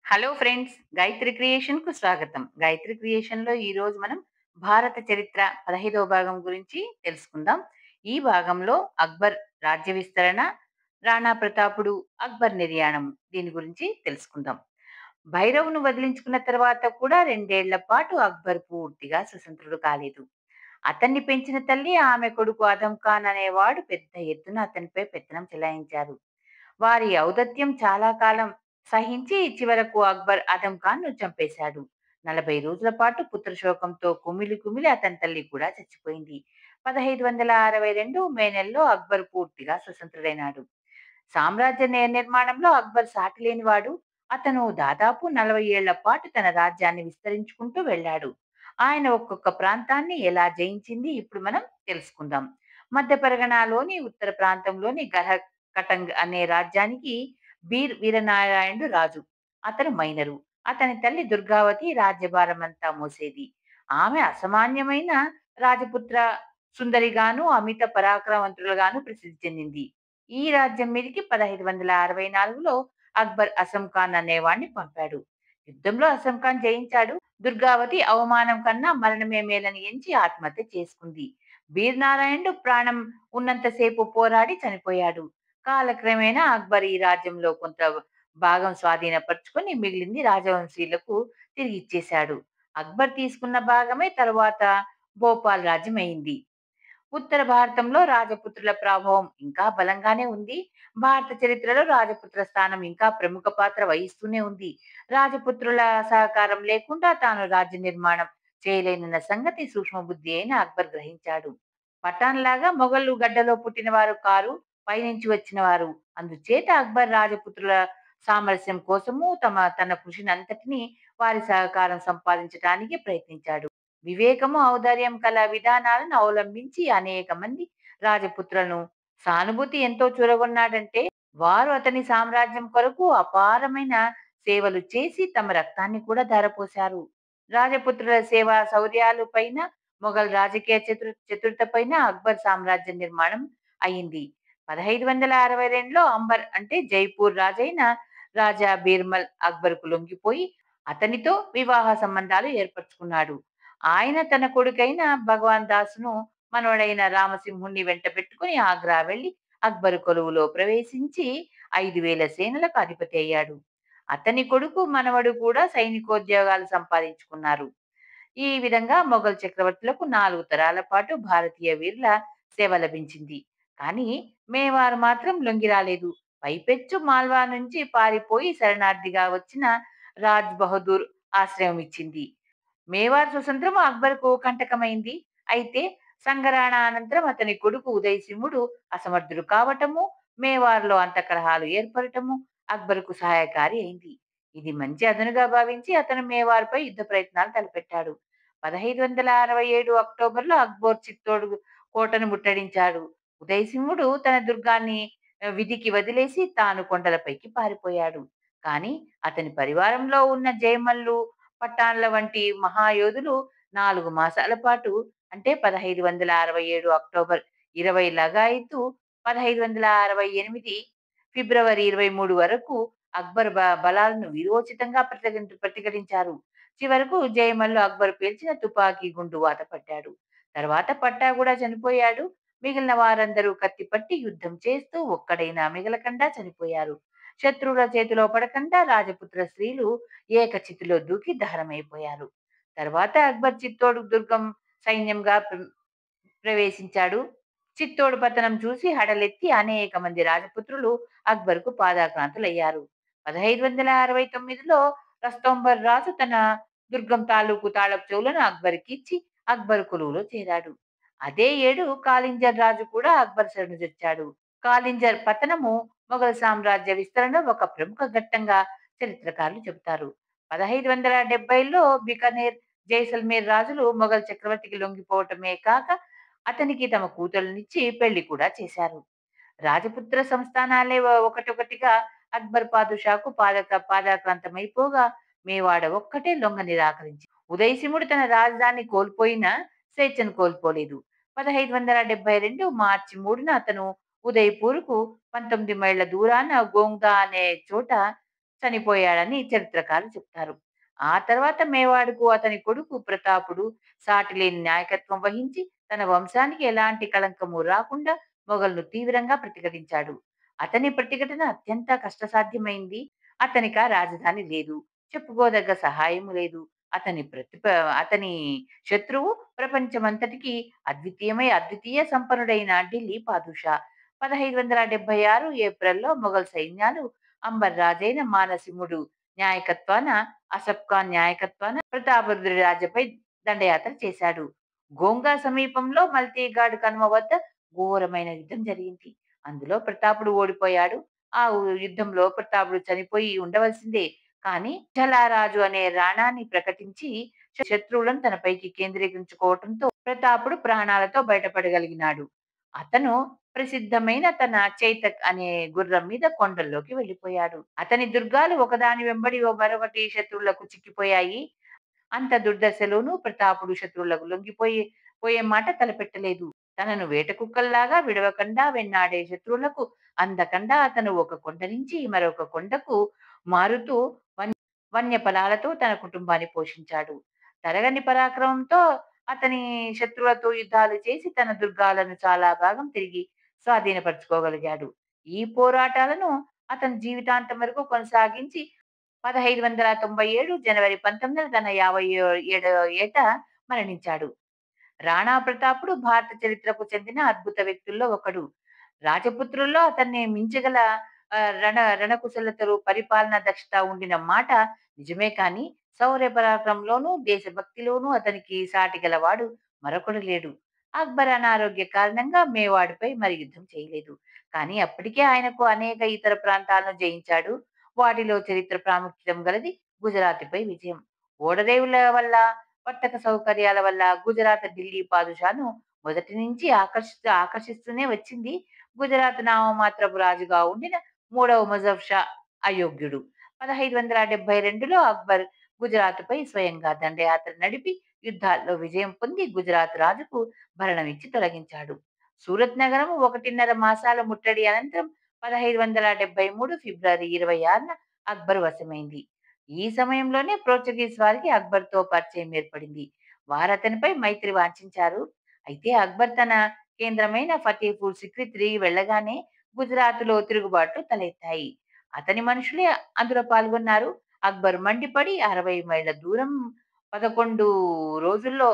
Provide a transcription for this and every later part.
Hello friends, Gayatri క్రియేషన్‌కు స్వాగతం. గాయత్రి క్రియేషన్‌లో ఈరోజు మనం భారత చరిత్ర 15వ భాగం గురించి తెలుసుకుందాం. ఈ భాగంలో అక్బర్ రాజ్య విస్తరణ, రాణా ప్రతాపుడు, అక్బర్ నిర్యాణం దీని గురించి తెలుసుకుందాం. భైరవ్‌ను వదిలించుకున్న తర్వాత కూడా 2 ఏళ్ల పాటు అక్బర్ పూర్తిగా స్వతంత్రుడు కాలేదు. అతన్ని పెంచిన తల్లి, ఆమె కొడుకు అదం ఖాన్ అనేవాడు పెద్ద ఎత్తున అతనిపై పెత్తనం చెలాయించారు. వారి ఔదత్యం చాలా కాలం సహించి చివరకు అక్బర్ ఆదం ఖాన్‌ను చంపేశాడు. 40 రోజుల పాటు పుత్రశోకంతో కుమిలి కుమిలి అతని తల్లి కూడా చచ్చిపోయింది. 1562 మే నెలలో అక్బర్ పూర్తిగా స్వతంత్రుడైనాడు. సామ్రాజ్య నిర్మాణంలో అక్బర్ సాటిలేనివాడు. అతను దాదాపు 40 ఏళ్ల పాటు తన రాజ్యాన్ని విస్తరించుకుంటూ వెళ్ళాడు. ఆయన ఒక్కొక్క ప్రాంతాన్ని ఎలా జయించింది ఇప్పుడు మనం తెలుసుకుందాం. మధ్య పరగణాలోని ఉత్తర ప్రాంతంలోని కటంగ్ అనే రాజ్యానికి వీరనారాయణుడు రాజు. అతను మైనరు. అతని తల్లి దుర్గావతి రాజ్యభారమంతా మోసేది. ఆమె అసామాన్యమైన రాజపుత్ర సుందరిగాను, అమిత పరాక్రమవంతులుగాను ప్రసిద్ధి చెందింది. ఈ రాజ్యం మీదకి 1564లో అక్బర్ అసం ఖాన్ అనేవాణ్ణి పంపాడు. యుద్ధంలో అసం ఖాన్ జయించాడు. దుర్గావతి అవమానం కన్నా మరణమే మేలని ఎంచి ఆత్మహత్య చేసుకుంది. వీరనారాయణుడు ప్రాణం ఉన్నంతసేపు పోరాడి చనిపోయాడు. కాలక్రమేణా అక్బర్ ఈ రాజ్యంలో కొంత భాగం స్వాధీనపరుచుకొని మిగిలింది రాజవంశీయులకు తిరిగి ఇచ్చేశాడు. అక్బర్ తీసుకున్న భాగమే తరువాత భోపాల్ రాజ్యం అయింది. ఉత్తర భారతంలో రాజపుత్రుల ప్రభావం ఇంకా బలంగానే ఉంది. భారత చరిత్రలో రాజపుత్ర స్థానం ఇంకా ప్రముఖ పాత్ర వహిస్తూనే ఉంది. రాజపుత్రుల సహకారం లేకుండా తాను రాజ్య నిర్మాణం చేయలేనన్న సంగతి సూక్ష్మ బుద్ధి అయిన అక్బర్ గ్రహించాడు. పఠాన్ లాగా మొఘలు గడ్డలో పుట్టిన వారు కారు, పైనుంచి వచ్చిన వారు. అందుచేత అక్బర్ రాజపుత్రుల సామరస్యం కోసము తన కృషిని అంతటినీ వారి సహకారం సంపాదించడానికి ప్రయత్నించాడు. వివేకము, ఔదార్యం కల విధానాలను అవలంబించి అనేక మంది రాజపుత్రులను సానుభూతి ఎంతో చూరగొన్నాడంటే వారు అతని సామ్రాజ్యం కొరకు అపారమైన సేవలు చేసి తమ రక్తాన్ని కూడా ధారపోశారు. రాజపుత్రుల సేవా శౌర్యాలు పైన, మొఘల్ రాజకీయ చతురత పైన అక్బర్ సామ్రాజ్య నిర్మాణం అయింది. 1562లో అంబర్ అంటే జైపూర్ రాజైన రాజా బీర్బల్ అక్బర్కు లొంగిపోయి అతనితో వివాహ సంబంధాలు ఏర్పరచుకున్నాడు. ఆయన తన కొడుకైన భగవాన్ దాస్‌ను మనవడైన రామసింహుణ్ణి వెంట పెట్టుకుని ఆగ్రా వెళ్లి అక్బరు కొలువులో ప్రవేశించి 5,000 సేనలకు అధిపతి అయ్యాడు. అతని కొడుకు, మనవడు కూడా సైనికోద్యోగాలు సంపాదించుకున్నారు. ఈ విధంగా మొఘల్ చక్రవర్తులకు 4 తరాల పాటు భారతీయ వీరుల సేవ లభించింది. కానీ మేవారు మాత్రం లొంగి రాలేదు. పైపెచ్చు మాల్వా నుంచి పారిపోయి శరణార్థిగా వచ్చిన రాజ్ బహదూర్ ఆశ్రయం ఇచ్చింది. మేవార్ స్వతంత్రం అక్బర్‌కు కంటకమైంది. అయితే సంగరాణ అనంతరం అతని కొడుకు ఉదయ్ సింహుడు అసమర్థుడు కావటము, మేవార్‌లో అంతకలహాలు ఏర్పడటము అక్బర్‌కు సహాయకారి అయింది. ఇది మంచి అదనుగా భావించి అతను మేవార్‌పై యుద్ధ ప్రయత్నాలు తలపెట్టాడు. 1567 అక్టోబర్‌లో అక్బర్ చిత్తోడు కోటను ముట్టడించాడు. ఉదయ్ సింహుడు తన దుర్గాన్ని విధికి వదిలేసి తాను కొండలపైకి పారిపోయాడు. కానీ అతని పరివారంలో ఉన్న జయమల్లు, పఠాన్ల వంటి మహాయోధులు 4 మాసాల పాటు అంటే 1567 అక్టోబర్ 20 లగాయతు 1568 ఫిబ్రవరి 23 వరకు అక్బర్ బలాలను వీరోచితంగా ప్రతిఘటించారు. చివరకు జయమల్లు అక్బర్ పేల్చిన తుపాకీ గుండు వాత పడ్డాడు. తర్వాత పట్టా కూడా చనిపోయాడు. మిగిలిన వారందరూ కత్తిపట్టి యుద్ధం చేస్తూ ఒక్కడైనా మిగలకుండా చనిపోయారు. శత్రువుల చేతిలో పడకుండా రాజపుత్ర స్త్రీలు ఏకచితిలో దూకి దహనమైపోయారు. తర్వాత అక్బర్ చిత్తోడు దుర్గం సైన్యంగా ప్రవేశించాడు. చిత్తోడు పతనం చూసి హడలెత్తి అనేక మంది రాజపుత్రులు అక్బర్కు పాదాక్రాంతులయ్యారు. 1569లో రస్తోంబర్ రాజు తన దుర్గం తాలూకు తాళపు చెవులను అక్బర్కి ఇచ్చి అక్బర్ కొలువులో చేరాడు. అదే ఏడు కాలింజర్ రాజు కూడా అక్బర్ శరణు తెచ్చాడు. కాలింజర్ పతనము మొఘల్ సామ్రాజ్య విస్తరణలో ఒక ప్రముఖ ఘట్టంగా చరిత్రకారులు చెబుతారు. 1570లో బికనేర్, జైసల్మేర్ రాజులు మొఘల్ చక్రవర్తికి లొంగిపోవటమే కాక అతనికి తమ కూతుళ్ళనిచ్చి పెళ్లి కూడా చేశారు. రాజపుత్ర సంస్థానాలే ఒకటొకటిగా అక్బర్ పాదుషాకు పాదాక్రాంతమైపోగా మేవాడ ఒక్కటే లొంగ నిరాకరించి ఉదయసింహుడు తన రాజధాని కోల్పోయినా స్వేచ్ఛను కోల్పోలేదు. 1572 మార్చి 3న అతను ఉదయ్‌పూర్‌కు 19 మైళ్ళ దూరాన గోంగ్దా అనే చోట చనిపోయాడని చరిత్రకారులు చెప్తారు. ఆ తర్వాత మేవాడుకు అతని కొడుకు ప్రతాపుడు సాటిలేని నాయకత్వం వహించి తన వంశానికి ఎలాంటి కళంకము రాకుండా మొఘలును తీవ్రంగా ప్రతిఘటించాడు. అతని ప్రతిఘటన అత్యంత కష్టసాధ్యమైంది. అతనికా రాజధాని లేదు. చెప్పుకోదగ్గ సహాయము లేదు. అతని ప్రతిప అతని శత్రువు ప్రపంచమంతటికి అద్వితీయ సంపన్నుడైన ఢిల్లీ పాదుషా. 1576 ఏప్రిల్‌లో మొఘల్ సైన్యాలు అంబర్ రాజైన మానసింగుడు నాయకత్వాన అసఫ్ ఖాన్ నాయకత్వాన ప్రతాపరుద్రుడి రాజ్యపై దండయాత్ర చేశాడు. గోంగా సమీపంలో మల్తీగాడ్ కనుమ వద్ద ఘోరమైన యుద్ధం జరిగింది. అందులో ప్రతాపుడు ఓడిపోయాడు. ఆ యుద్ధంలో ప్రతాపుడు చనిపోయి ఉండవలసిందే. కానీ జలారాజు అనే రాణాన్ని ప్రకటించి శత్రువులను తనపైకి కేంద్రీకరించుకోవటంతో ప్రతాపుడు ప్రాణాలతో బయటపడగలిగినాడు. అతను ప్రసిద్ధమైన తన చైతక్ అనే గుర్రం మీద కొండల్లోకి వెళ్ళిపోయాడు. అతని దుర్గాలు ఒకదాని వెంబడి మరొకటి శత్రువులకు చిక్కిపోయాయి. అంత దుర్దశలోనూ ప్రతాపుడు శత్రువులకు పోయే మాట తలపెట్టలేదు. తనను వేట కుక్కల్లాగా విడవకుండా వెన్నాడే శత్రువులకు అందకుండా అతను ఒక కొండ నుంచి మరొక కొండకు మారుతూ వన్య ఫలాలతో తన కుటుంబాన్ని పోషించాడు. తరగని పరాక్రమంతో అతని శత్రువులతో యుద్ధాలు చేసి తన దుర్గాలను చాలా భాగం తిరిగి స్వాధీనపరచుకోగలిగాడు. ఈ పోరాటాలను అతని జీవితాంతం వరకు కొనసాగించి 1597 జనవరి 19 తన 57వ ఏట మరణించాడు. రాణా ప్రతాపుడు భారత చరిత్రకు చెందిన అద్భుత వ్యక్తుల్లో ఒకడు. రాజపుత్రుల్లో అతన్ని మించగల రణకుశలతలు, పరిపాలనా దక్షత ఉండిన మాట నిజమే కానీ, శౌర్య పరాక్రమంలోనూ, దేశభక్తిలోనూ అతనికి సాటి గలవాడు మరొకడు లేడు. అక్బర్ అనారోగ్య కారణంగా మేవాడుపై మరి యుద్ధం చేయలేదు. కానీ అప్పటికే ఆయనకు అనేక ఇతర ప్రాంతాలను జయించాడు. వాటిలో చరిత్ర ప్రాముఖ్యం గలది గుజరాత్‌పై విజయం. ఓడరేవుల వల్ల, వర్తక సౌకర్యాల వల్ల గుజరాత్ ఢిల్లీ పాదుషాను మొదటి నుంచి ఆకర్షిస్తూనే వచ్చింది. గుజరాత్ నామమాత్రపు రాజుగా ఉండిన మూడవ ముజఫ్ షా అయోగ్యుడు. 1572లో అక్బర్ గుజరాత్‌పై స్వయంగా దండయాత్ర నడిపి యుద్ధాల్లో విజయం పొంది గుజరాత్ రాజుకు భరణం ఇచ్చి తొలగించాడు. సూరత్ నగరం 1.5 మాసాల ముట్టడి అనంతరం 1573 ఫిబ్రవరి 26న అక్బర్ వశమైంది. ఈ సమయంలోనే పోర్చుగీస్ వారికి అక్బర్‌తో పరిచయం ఏర్పడింది. వారతనిపై మైత్రి వాంఛించారు. అయితే అక్బర్ తన కేంద్రమైన ఫతేపూర్ సిక్రీ తిరిగి వెళ్ళగానే గుజరాత్‌లో తిరుగుబాట్లు తలెత్తాయి. అతని మనుషులే అందులో పాల్గొన్నారు. అక్బర్ మండిపడి 60 మైళ్ళ దూరం 11 రోజుల్లో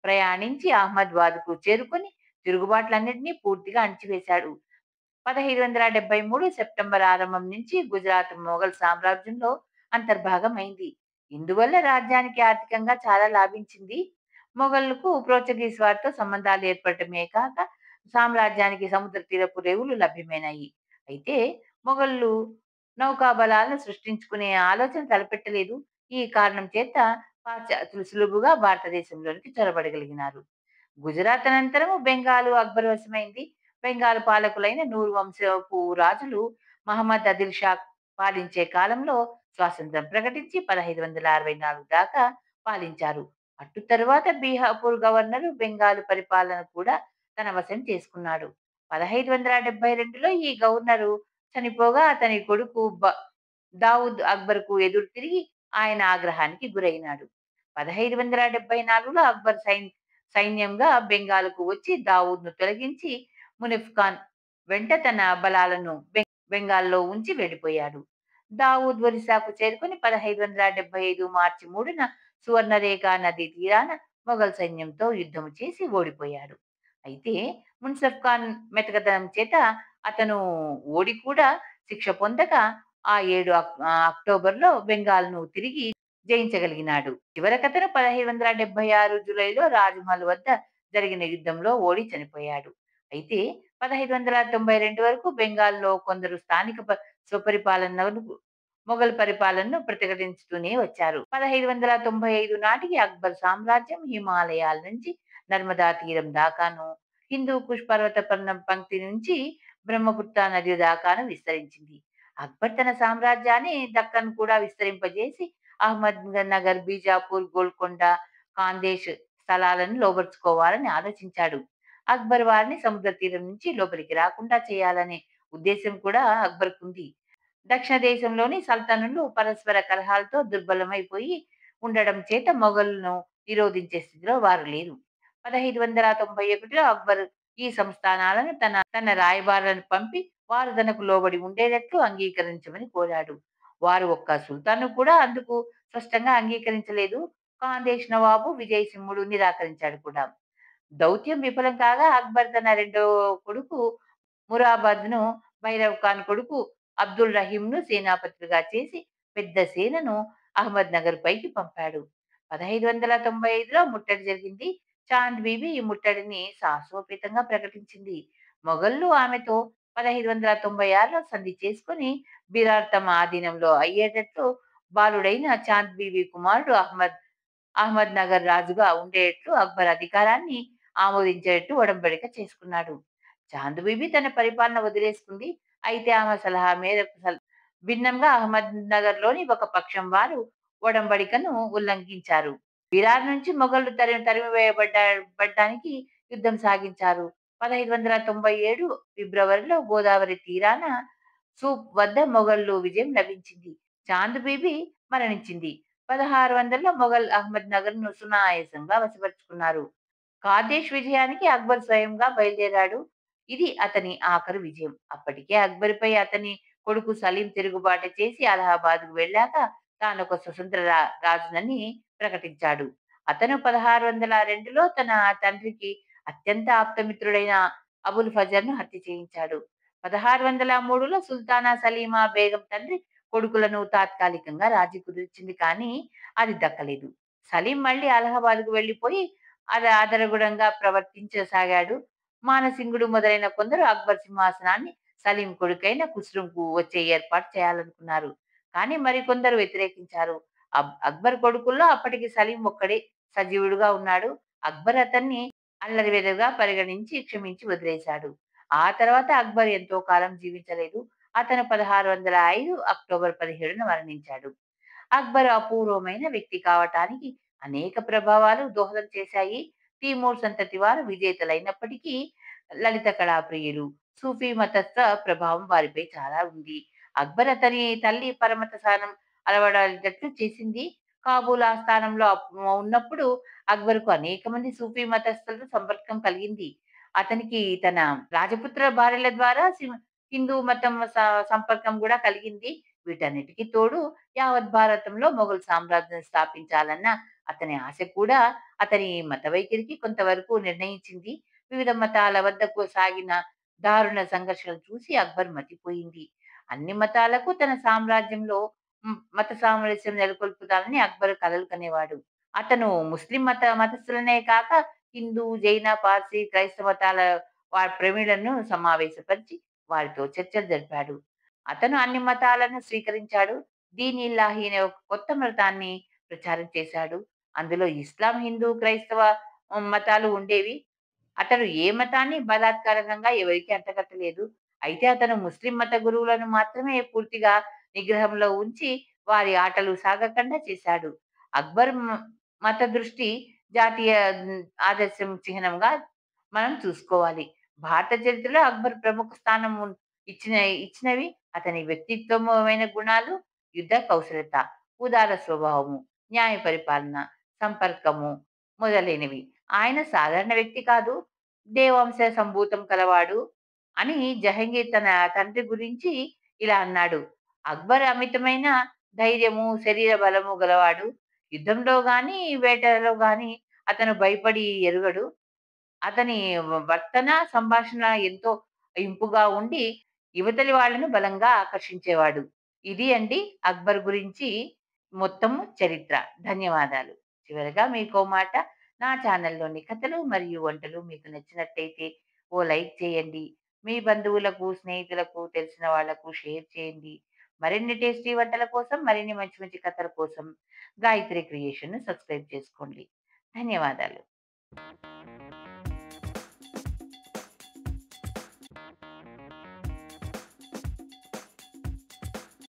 ప్రయాణించి అహ్మదాబాద్‌కు చేరుకొని తిరుగుబాట్లన్నిటినీ పూర్తిగా అణిచివేశాడు. 1573 సెప్టెంబర్ ఆరంభం నుంచి గుజరాత్ మొఘల్ సామ్రాజ్యంలో అంతర్భాగమైంది. ఇందువల్ల రాజ్యానికి ఆర్థికంగా చాలా లాభించింది. మొఘలుకు పోర్చుగీస్ వారితో సంబంధాలు ఏర్పడటమే కాక సామ్రాజ్యానికి సముద్ర తీరపు రేవులు లభ్యమైనాయి. అయితే మొఘలు నౌకాబలాలను సృష్టించుకునే ఆలోచన తలపెట్టలేదు. ఈ కారణం చేత పాశ్చాత్యులు సులువుగా భారతదేశంలోనికి చొరబడగలిగినారు. గుజరాత్ అనంతరం బెంగాలు అక్బర్ వశమైంది. బెంగాల్ పాలకులైన నూరు వంశపు రాజులు మహమ్మద్ ఆదిల్ షా పాలించే కాలంలో స్వాతంత్రం ప్రకటించి 1564 దాకా పాలించారు. అటు తరువాత బీహాపూర్ గవర్నరు బెంగాలు పరిపాలన కూడా తన వశం చేసుకున్నాడు. 1572లో ఈ గవర్నరు చనిపోగా అతని కొడుకు దావుద్ అక్బర్‌కు ఎదురు తిరిగి ఆయన ఆగ్రహానికి గురైనాడు. 1574లో అక్బర్ సైన్యంగా బెంగాల్‌కు వచ్చి దావూద్‌ను తొలగించి మునిఫ్ ఖాన్ వెంట తన బలాలను బెంగాల్లో ఉంచి వెళ్ళిపోయాడు. దావూద్ ఒరిస్సాకు చేరుకొని 1575 మార్చి 3న సువర్ణరేఖ నదీ తీరాన మొఘల్ సైన్యంతో యుద్ధం చేసి ఓడిపోయాడు. అయితే మున్సఫ్ ఖాన్ మెతకదనం చేత అతను ఓడి కూడా శిక్ష పొందక ఆ అక్టోబర్‌లో బెంగాల్‌ను తిరిగి జయించగలిగినాడు. చివరకతను 1576 జూలైలో రాజ్‌మహల్ వద్ద జరిగిన యుద్ధంలో ఓడి చనిపోయాడు. అయితే 1592 వరకు బెంగాల్‌లో కొందరు స్థానిక స్వపరిపాలనను మొఘల్ పరిపాలనను ప్రతిఘటించుతూనే వచ్చారు. 1595 నాటికి అక్బర్ సామ్రాజ్యం హిమాలయాల నుంచి నర్మదా తీరం దాకాను, హిందూ కుష్ పర్వత పంక్తి నుంచి బ్రహ్మపుత్ర నది దాకాను విస్తరించింది. అక్బర్ తన సామ్రాజ్యాన్ని దక్కన్ కూడా విస్తరింపజేసి అహ్మద్ నగర్, బీజాపూర్, గోల్కొండ, ఖాందేశ్ స్థలాలను లోబర్చుకోవాలని ఆలోచించాడు. అక్బర్ వారిని సముద్ర తీరం నుంచి లోపలికి రాకుండా చేయాలనే ఉద్దేశం కూడా అక్బర్‌కుంది. దక్షిణ దేశంలోని సల్తనలు పరస్పర కలహాలతో దుర్బలమైపోయి ఉండడం చేత మొఘలులను నిరోధించే స్థితిలో వారు లేరు. 1591లో అక్బర్ ఈ సంస్థానాలను తన రాయబారులను పంపి వారు తనకు లోబడి ఉండేటట్లు అంగీకరించమని కోరాడు. వారు ఒక్క సుల్తాను కూడా అందుకు స్పష్టంగా అంగీకరించలేదు. ఖాందేశ్ నవాబు విజయ్ సింహుడు నిరాకరించాడు కూడా. దౌత్యం విఫలం కాగా అక్బర్ తన రెండో కొడుకు మురాబాద్‌ను భైరవ్ ఖాన్ కొడుకు అబ్దుల్ రహీంను సేనాపతిగా చేసి పెద్ద సేనను అహ్మద్‌నగర్ పైకి పంపాడు. 1595లో ముట్టడి జరిగింది. చాంద్ బీబీ ఈ ముట్టడిని సాహసోపేతంగా ప్రకటించింది. మొఘలులు ఆమెతో 1596లో సంధి చేసుకొని బీరార్ తమ ఆధీనంలో అయ్యేటట్లు బాలుడైన చాంద్ బీబీ కుమారుడు అహ్మద్‌నగర్ రాజుగా ఉండేట్టు అక్బర్ అధికారాన్ని ఆమోదించేట్టు ఒడంబడిక చేసుకున్నాడు. చాంద్ బీబీ తన పరిపాలన వదిలేసుకుంది. అయితే ఆమె సలహా మేరకు భిన్నంగా అహ్మద్‌నగర్‌లోని ఒక పక్షం వారు ఒడంబడికను ఉల్లంఘించారు. విరార్ నుంచి మొఘలులు బడ్డానికి యుద్ధం సాగించారు. 1597 ఫిబ్రవరిలో గోదావరి తీరాన సూప్ వద్ద మొఘలులు విజయం లభించింది. చాంద్ బీబీ మరణించింది. 1600లో మొఘల్ అహ్మద్‌నగర్‌ను సునాయాసంగా వశపరుచుకున్నారు. ఖాదేశ్ విజయానికి అక్బర్ స్వయంగా బయలుదేరాడు. ఇది అతని ఆఖరు విజయం. అప్పటికే అక్బర్‌పై అతని కొడుకు సలీం తిరుగుబాటు చేసి అలహాబాద్‌కు వెళ్ళాక తానొక స్వతంత్ర రాజునని ప్రకటించాడు. అతను 1602లో తన తండ్రికి అత్యంత ఆప్తమిత్రుడైన అబుల్ ఫజర్‌ను హత్య చేయించాడు. 1603లో సుల్తానా సలీమా బేగం తండ్రి కొడుకులను తాత్కాలికంగా రాజీ కుదిర్చింది కానీ అది దక్కలేదు. సలీం మళ్ళీ అలహాబాద్‌కు వెళ్లిపోయి అదరగుడంగా ప్రవర్తించసాగాడు. మానసింగుడు మొదలైన కొందరు అక్బర్ సింహాసనాన్ని సలీం కొడుకైన ఖుస్రోకు వచ్చే ఏర్పాటు చేయాలనుకున్నారు. కానీ మరికొందరు వ్యతిరేకించారు. అక్బర్ కొడుకుల్లో అప్పటికి సలీం ఒక్కడే సజీవుడుగా ఉన్నాడు. అక్బర్ అతన్ని అల్లరివెదగా పరిగణించి క్షమించి వదిలేశాడు. ఆ తర్వాత అక్బర్ ఎంతో కాలం జీవించలేదు. అతను 1605 అక్టోబర్ 17న మరణించాడు. అక్బర్ అపూర్వమైన వ్యక్తి కావటానికి అనేక ప్రభావాలు దోహదం చేశాయి. తిమూర్ సంతతి వారు విజేతలైనప్పటికీ లలిత కళా ప్రియులు. సూఫీ మతస్థ ప్రభావం వారిపై చాలా ఉంది. అక్బర్ అతని తల్లి పరమత స్థానం అలవడేటట్లు చేసింది. కాబూల్ ఆస్థానంలో ఉన్నప్పుడు అక్బర్‌కు అనేక మంది సూఫీ మతస్థులతో సంపర్కం కలిగింది. అతనికి తన రాజపుత్ర భార్యల ద్వారా హిందూ మతం సంపర్కం గూడా కలిగింది. వీటన్నిటికి తోడు యావత్ భారతంలో మొఘల్ సామ్రాజ్యం స్థాపించాలన్న అతని ఆశ కూడా అతని మత వైఖరికి కొంతవరకు నిర్ణయించింది. వివిధ మతాల వద్దకు సాగిన దారుణ సంఘర్షణలు చూసి అక్బర్ మతిపోయింది. అన్ని మతాలకు తన సామ్రాజ్యంలో మత సామరస్యం నెలకొల్పుతానని అక్బర్ కలలు కనేవాడు. అతను ముస్లిం మతస్థులనే కాక హిందూ, జైన, పార్సీ, క్రైస్తవ మతాల ప్రవీణులను సమావేశపరిచి వారితో చర్చలు జరిపాడు. అతను అన్ని మతాలను స్వీకరించాడు. దీన్ ఇల్లాహి అనే ఒక కొత్త మతాన్ని ప్రచారం చేశాడు. అందులో ఇస్లాం, హిందూ, క్రైస్తవ మతాలు ఉండేవి. అతను ఏ మతాన్ని బలాత్కారకంగా ఎవరికీ అంటగట్టలేదు. అయితే అతను ముస్లిం మత గురువులను మాత్రమే పూర్తిగా నిగ్రహంలో ఉంచి వారి ఆటలు సాగకుండా చేశాడు. అక్బర్ మత దృష్టి జాతీయ ఆదర్శం చిహ్నంగా మనం చూసుకోవాలి. భారత చరిత్రలో అక్బర్ ప్రముఖ స్థానం ఇచ్చిన ఇచ్చినవి అతని వ్యక్తిత్వమైన గుణాలు, యుద్ధ కౌశలత, ఉదార స్వభావము, న్యాయ పరిపాలన, సంపర్కము మొదలైనవి. ఆయన సాధారణ వ్యక్తి కాదు. దేవాంశ సంభూతం కలవాడు అని జహంగీర్ తన తండ్రి గురించి ఇలా అన్నాడు. అక్బర్ అమితమైన ధైర్యము, శరీర బలము గలవాడు. యుద్ధంలో గాని, వేటలో గాని అతను భయపడి ఎరుగడు. అతని వర్తన, సంభాషణ ఎంతో ఇంపుగా ఉండి యువతలి వాళ్ళను బలంగా ఆకర్షించేవాడు. ఇది అండి అక్బర్ గురించి మొత్తము చరిత్ర. ధన్యవాదాలు. చివరగా మీకో మాట, నా ఛానల్‌లోని కథలు మరియు వంటలు మీకు నచ్చినట్టయితే ఓ లైక్ చేయండి. మీ బంధువులకు, స్నేహితులకు, తెలిసిన వాళ్ళకు షేర్ చేయండి. మరిన్ని టేస్టీ వంటల కోసం, మరిన్ని మంచి మంచి కథల కోసం గాయత్రి క్రియేషన్‌ను సబ్స్క్రైబ్ చేసుకోండి. ధన్యవాదాలు.